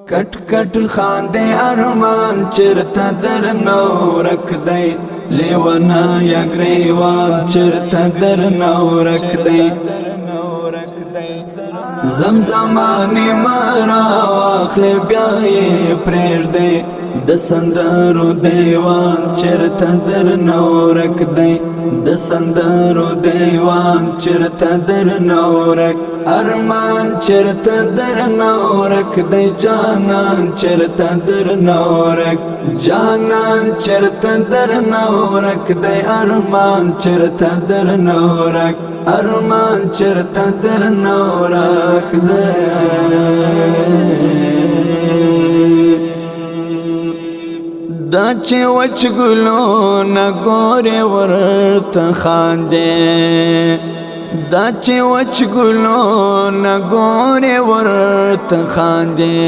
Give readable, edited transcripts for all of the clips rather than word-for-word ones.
کټ کټ خاندې ارمان چرته در نورک دی لیوانا یا گریوان چرته در نورک دی زمزمانی مرا واخلی بیائی پریش دی د سندرو دیوان چرته در نورک دی د سندرو دیوان چرته در نورک ارمان چرته در نورک دی جانان چرته در نورک جانان چرته در نورک دی ارمان چرته در نورک ارمان چرته در نورک دی دا چې وچ ګلو نه ګورې ورته خاندې دا چې وچ ګلو نه ګورې ورته خاندې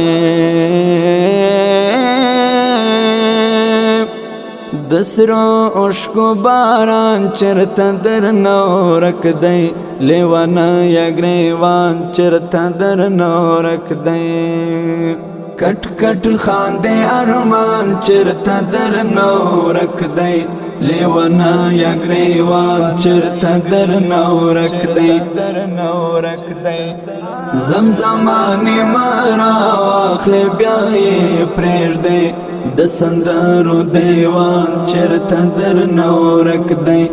د سرو اوښکو باران چرته در نورک دی لیوانا یا ګریوان چرته در نورک دی کټ کټ خاندې ارمان چرته در نورک دی لیوانا یا گریوان چرته در نورک دی زمزمانی مرا واخلی بیائی پریش دی د سندرو دیوان چرته در نورک دی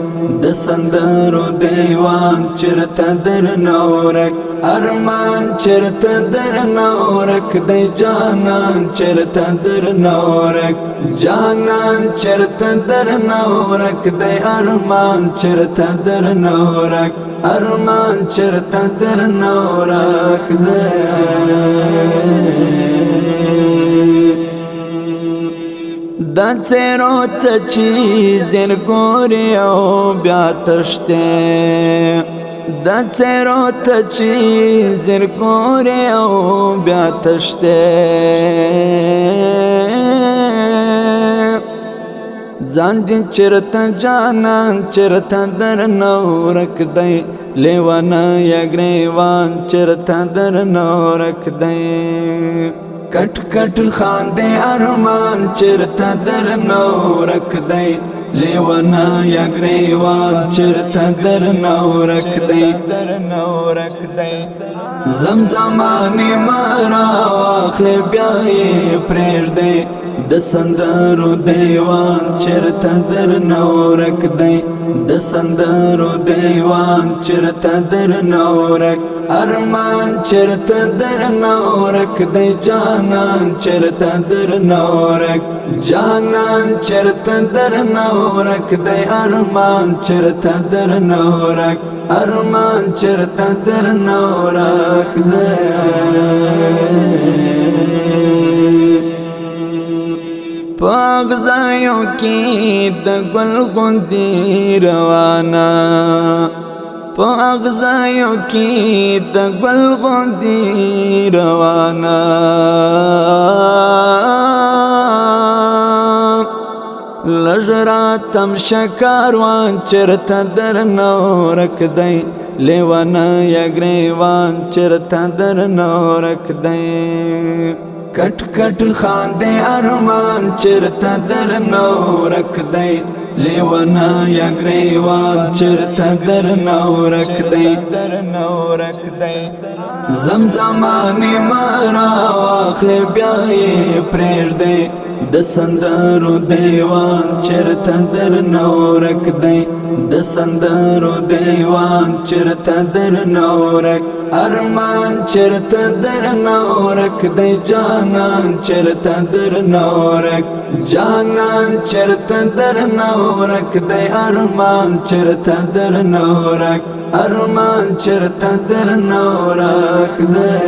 د سندرو دیوان چرته در نورک ارمان چرته در نورک دی جانان چرته در نورک جانان چرته در نورک دی ارمان چرته در نورک ارمان چرته در نورک دی دا څیرو ته چې زرګورې او بیا تښتې دا څیرو ته چې زرګورې او بیا تښتې ځان دې چرته جانان چرته در نورک دی لیوانا یا گریوان چرته در نورک دی کټ کټ خاندې ارمان چرته در نورک دی لیوانا یا گریوان چرته در نورک دی زمزمانی مرا واخلی بیائی پریش دی د سندرو دیوان چرته در نورک دی د سندرو دیوان چرته در نورک ارمان چرته در نورک دی جانان چرته در نورک جانان چرته در نورک دی ارمان چرته در نورک ارمان چرته در نورک دی پاغزایو کی د گل غوندی روانا پاغزایو کی د گل غوندی روانا لجراتم شکاروان چرته در نورک دی لیوانا یا گریوان چرته در نورک دی کټ کټ خاندې ارمان چرته در نورک دی لیوانا یا گریوان چرته در نورک دی زمزمانی مرا واخلی بیائی پریش دی د سندرو دیوان چرته در نورک دی د سندرو دیوان چرته در نورک ارمان چرته در نورک دی جانان چرته در نورک جانان چرته در نورک دی ارمان چرته در نورک ارمان چرته در نورک دی